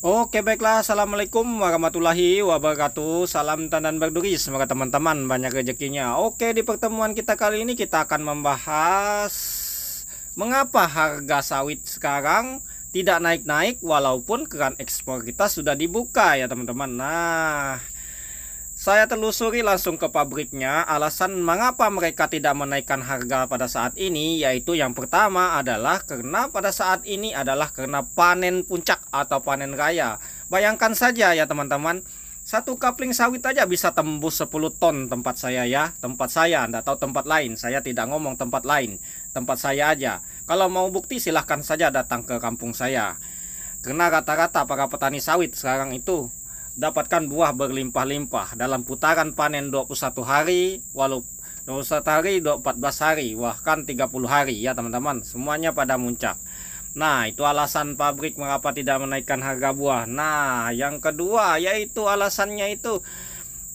Oke, baiklah. Assalamualaikum warahmatullahi wabarakatuh. Salam tandan berduri. Semoga teman-teman banyak rezekinya. Oke, di pertemuan kita kali ini kita akan membahas mengapa harga sawit sekarang tidak naik-naik walaupun keran ekspor kita sudah dibuka ya teman-teman. Nah, saya telusuri langsung ke pabriknya. Alasan mengapa mereka tidak menaikkan harga pada saat ini, yaitu yang pertama adalah karena pada saat ini adalah karena panen puncak atau panen raya. Bayangkan saja ya teman-teman, satu kapling sawit aja bisa tembus 10 ton tempat saya ya. Tempat saya, Anda tahu tempat lain. Saya tidak ngomong tempat lain, tempat saya aja. Kalau mau bukti silahkan saja datang ke kampung saya. Karena rata-rata para petani sawit sekarang itu dapatkan buah berlimpah-limpah dalam putaran panen 21 hari, walau 21 hari, 14 hari, bahkan 30 hari ya teman-teman, semuanya pada muncak. Nah, itu alasan pabrik mengapa tidak menaikkan harga buah. Nah, yang kedua yaitu alasannya itu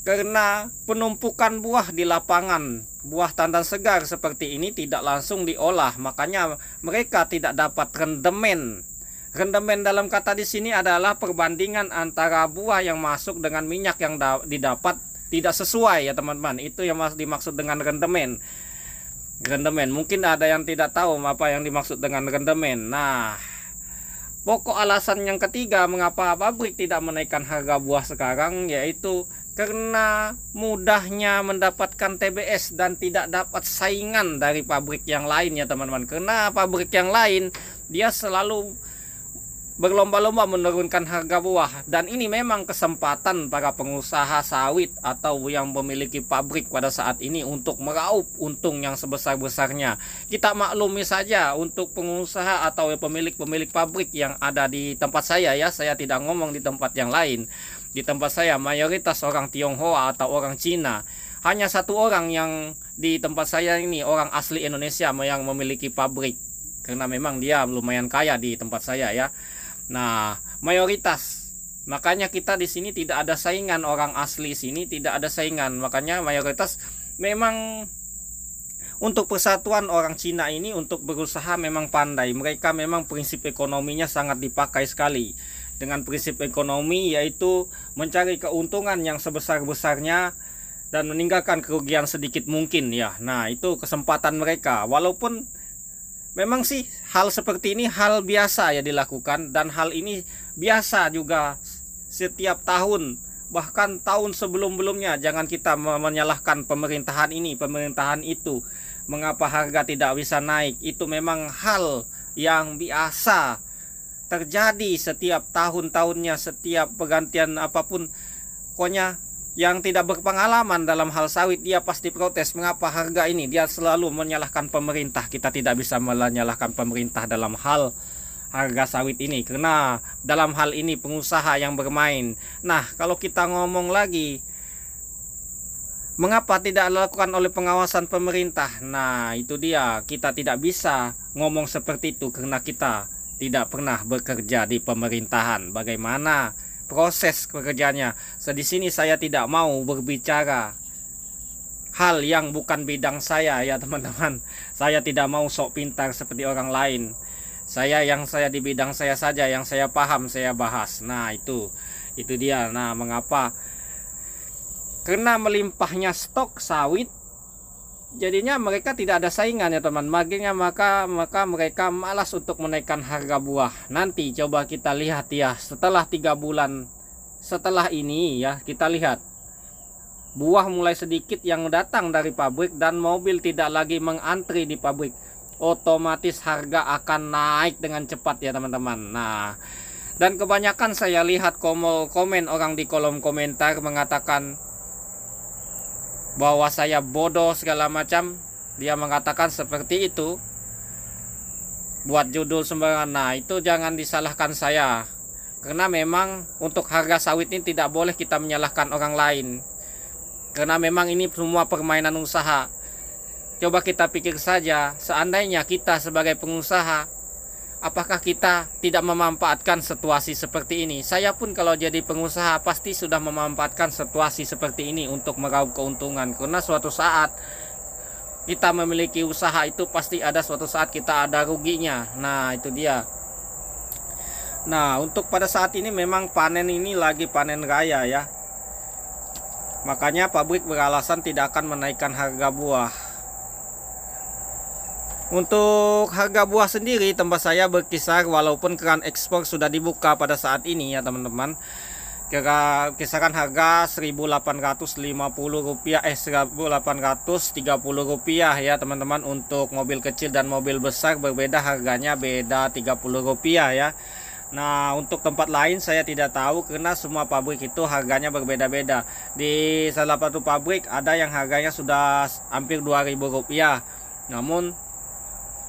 karena penumpukan buah di lapangan. Buah tandan segar seperti ini tidak langsung diolah, makanya mereka tidak dapat rendemen. Rendemen dalam kata di sini adalah perbandingan antara buah yang masuk dengan minyak yang didapat tidak sesuai ya teman-teman. Itu yang dimaksud dengan rendemen. Rendemen, mungkin ada yang tidak tahu apa yang dimaksud dengan rendemen. Nah, pokok alasan yang ketiga mengapa pabrik tidak menaikkan harga buah sekarang yaitu karena mudahnya mendapatkan TBS dan tidak dapat saingan dari pabrik yang lain ya teman-teman. Karena pabrik yang lain dia selalu berlomba-lomba menurunkan harga buah, dan ini memang kesempatan para pengusaha sawit atau yang memiliki pabrik pada saat ini untuk meraup untung yang sebesar-besarnya. Kita maklumi saja untuk pengusaha atau pemilik-pemilik pabrik yang ada di tempat saya ya, saya tidak ngomong di tempat yang lain. Di tempat saya mayoritas orang Tionghoa atau orang Cina. Hanya satu orang yang di tempat saya ini orang asli Indonesia yang memiliki pabrik, karena memang dia lumayan kaya di tempat saya ya. Nah, mayoritas. Makanya kita di sini tidak ada saingan, orang asli sini tidak ada saingan. Makanya mayoritas memang untuk persatuan orang Cina ini untuk berusaha memang pandai. Mereka memang prinsip ekonominya sangat dipakai sekali. Dengan prinsip ekonomi yaitu mencari keuntungan yang sebesar-besarnya dan meninggalkan kerugian sedikit mungkin ya. Nah, itu kesempatan mereka. Walaupun memang sih hal seperti ini hal biasa ya dilakukan, dan hal ini biasa juga setiap tahun, bahkan tahun sebelum-belumnya. Jangan kita menyalahkan pemerintahan ini, pemerintahan itu, mengapa harga tidak bisa naik. Itu memang hal yang biasa terjadi setiap tahun-tahunnya, setiap pergantian apapun. Pokoknya yang tidak berpengalaman dalam hal sawit dia pasti protes mengapa harga ini. Dia selalu menyalahkan pemerintah. Kita tidak bisa menyalahkan pemerintah dalam hal harga sawit ini, karena dalam hal ini pengusaha yang bermain. Nah, kalau kita ngomong lagi mengapa tidak dilakukan oleh pengawasan pemerintah, nah itu dia, kita tidak bisa ngomong seperti itu karena kita tidak pernah bekerja di pemerintahan. Bagaimana proses pekerjaannya? Di sini saya tidak mau berbicara hal yang bukan bidang saya ya teman-teman. Saya tidak mau sok pintar seperti orang lain. Saya di bidang saya saja, yang saya paham saya bahas. Nah, itu dia. Nah, mengapa? Karena melimpahnya stok sawit, jadinya mereka tidak ada saingan ya teman. Makanya maka mereka malas untuk menaikkan harga buah. Nanti coba kita lihat ya, setelah 3 bulan setelah ini ya, kita lihat buah mulai sedikit yang datang dari pabrik dan mobil tidak lagi mengantri di pabrik. Otomatis harga akan naik dengan cepat ya teman-teman. Nah, dan kebanyakan saya lihat komen orang di kolom komentar mengatakan bahwa saya bodoh segala macam. Dia mengatakan seperti itu, buat judul sembarangan. Nah, itu jangan disalahkan saya, karena memang untuk harga sawit ini tidak boleh kita menyalahkan orang lain, karena memang ini semua permainan usaha. Coba kita pikir saja, seandainya kita sebagai pengusaha, apakah kita tidak memanfaatkan situasi seperti ini? Saya pun kalau jadi pengusaha pasti sudah memanfaatkan situasi seperti ini untuk meraup keuntungan. Karena suatu saat kita memiliki usaha itu pasti ada suatu saat kita ada ruginya. Nah, itu dia. Nah, untuk pada saat ini memang panen ini lagi panen raya ya. Makanya pabrik beralasan tidak akan menaikkan harga buah. Untuk harga buah sendiri tempat saya berkisar, walaupun keran ekspor sudah dibuka pada saat ini ya teman-teman, kisaran harga Rp1.850 Rp1.830 ya teman-teman. Untuk mobil kecil dan mobil besar berbeda harganya, beda Rp30 ya. Nah, untuk tempat lain saya tidak tahu karena semua pabrik itu harganya berbeda-beda. Di salah satu pabrik ada yang harganya sudah hampir Rp2.000, namun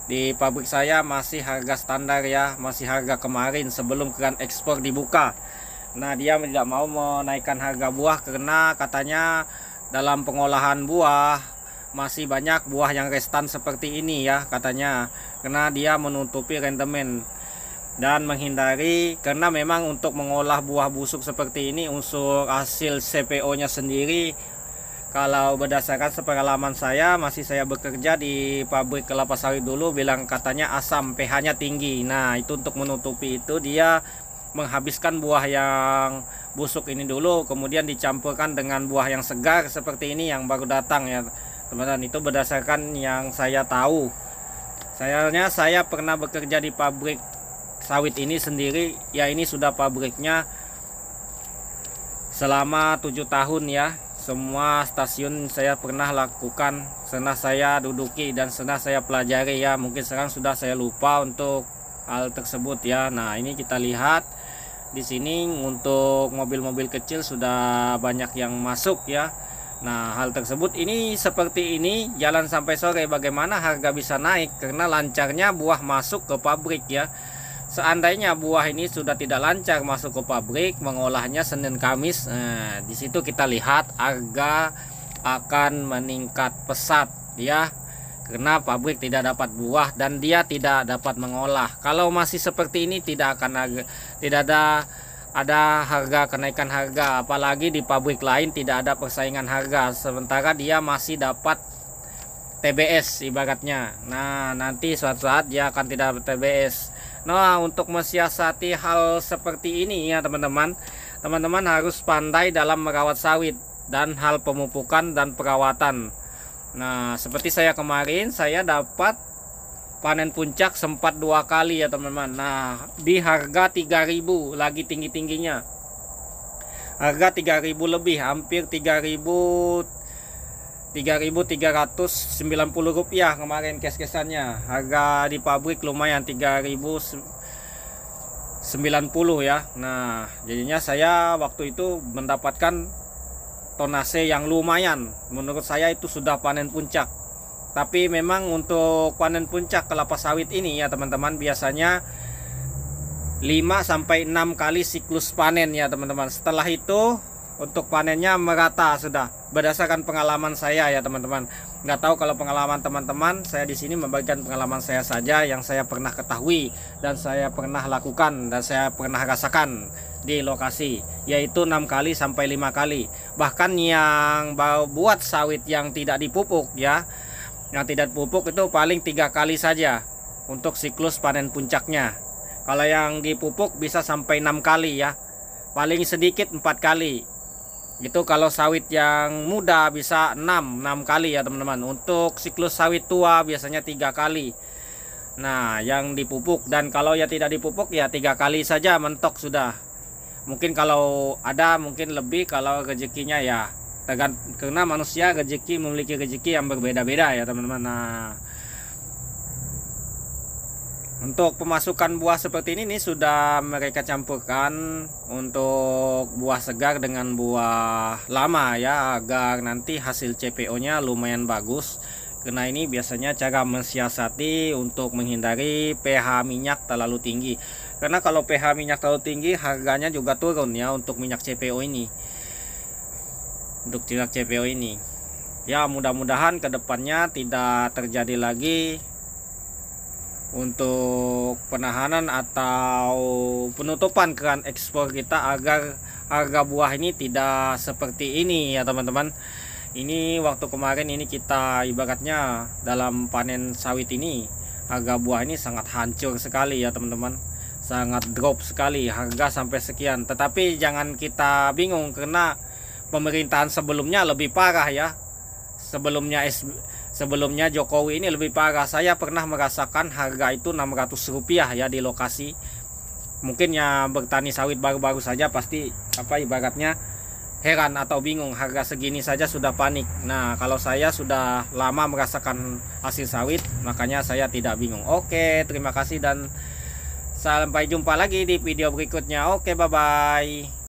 di pabrik saya masih harga standar ya, masih harga kemarin sebelum keran ekspor dibuka. Nah, dia tidak mau menaikkan harga buah karena katanya dalam pengolahan buah masih banyak buah yang restan seperti ini ya katanya, karena dia menutupi rendemen dan menghindari, karena memang untuk mengolah buah busuk seperti ini unsur hasil CPO nya sendiri, kalau berdasarkan sepengalaman saya, masih saya bekerja di pabrik kelapa sawit dulu, bilang katanya asam pH nya tinggi. Nah, itu untuk menutupi itu dia menghabiskan buah yang busuk ini dulu, kemudian dicampurkan dengan buah yang segar seperti ini yang baru datang ya teman-teman. Itu berdasarkan yang saya tahu. Sayangnya saya pernah bekerja di pabrik sawit ini sendiri ya, ini sudah pabriknya selama 7 tahun ya. Semua stasiun saya pernah lakukan, pernah saya duduki dan pernah saya pelajari ya. Mungkin sekarang sudah saya lupa untuk hal tersebut ya. Nah, ini kita lihat di sini untuk mobil-mobil kecil sudah banyak yang masuk ya. Nah, hal tersebut ini seperti ini jalan sampai sore, bagaimana harga bisa naik? Karena lancarnya buah masuk ke pabrik ya. Seandainya buah ini sudah tidak lancar masuk ke pabrik, mengolahnya Senin Kamis, nah, di situ kita lihat harga akan meningkat pesat ya, karena pabrik tidak dapat buah dan dia tidak dapat mengolah. Kalau masih seperti ini tidak ada harga, kenaikan harga, apalagi di pabrik lain tidak ada persaingan harga, sementara dia masih dapat TBS ibaratnya. Nah, nanti suatu saat dia akan tidak TBS. Nah, untuk mensiasati hal seperti ini ya teman-teman, teman-teman harus pandai dalam merawat sawit dan hal pemupukan dan perawatan. Nah, seperti saya kemarin, saya dapat panen puncak sempat 2 kali ya teman-teman. Nah, di harga 3.000 lagi tinggi-tingginya, harga 3.000 lebih, hampir 3.390 rupiah kemarin kes-kesannya. Harga di pabrik lumayan 3.090 ya. Nah, jadinya saya waktu itu mendapatkan tonase yang lumayan. Menurut saya itu sudah panen puncak. Tapi memang untuk panen puncak kelapa sawit ini ya teman-teman, biasanya 5-6 kali siklus panen ya teman-teman. Setelah itu untuk panennya merata sudah, berdasarkan pengalaman saya ya teman-teman. Nggak tahu kalau pengalaman teman-teman, saya di sini membagikan pengalaman saya saja yang saya pernah ketahui dan saya pernah lakukan dan saya pernah rasakan di lokasi, yaitu 6 kali sampai 5 kali. Bahkan yang buat sawit yang tidak dipupuk ya, yang tidak pupuk itu paling 3 kali saja untuk siklus panen puncaknya. Kalau yang dipupuk bisa sampai 6 kali ya, paling sedikit 4 kali. Itu kalau sawit yang muda bisa 6 kali ya teman-teman. Untuk siklus sawit tua biasanya 3 kali. Nah, yang dipupuk, dan kalau ya tidak dipupuk ya 3 kali saja mentok sudah. Mungkin kalau ada mungkin lebih kalau rezekinya ya, karena manusia memiliki rezeki yang berbeda-beda ya teman-teman. Nah, untuk pemasukan buah seperti ini sudah mereka campurkan untuk buah segar dengan buah lama ya, agar nanti hasil CPO nya lumayan bagus. Karena ini biasanya cara mensiasati untuk menghindari pH minyak terlalu tinggi. Karena kalau pH minyak terlalu tinggi harganya juga turun ya untuk minyak CPO ini. Untuk minyak CPO ini. Ya, mudah-mudahan kedepannya tidak terjadi lagi untuk penahanan atau penutupan keran ekspor kita, agar harga buah ini tidak seperti ini ya teman-teman. Ini waktu kemarin ini kita ibaratnya dalam panen sawit ini, harga buah ini sangat hancur sekali ya teman-teman. sangat drop sekali harga sampai sekian. Tetapi jangan kita bingung karena pemerintahan sebelumnya lebih parah ya. Sebelumnya Jokowi ini lebih parah. Saya pernah merasakan harga itu Rp600 ya di lokasi. Mungkin ya bertani sawit baru-baru saja pasti ibaratnya heran atau bingung, harga segini saja sudah panik. Nah, kalau saya sudah lama merasakan hasil sawit, makanya saya tidak bingung. Oke, terima kasih dan sampai jumpa lagi di video berikutnya. Oke, bye-bye.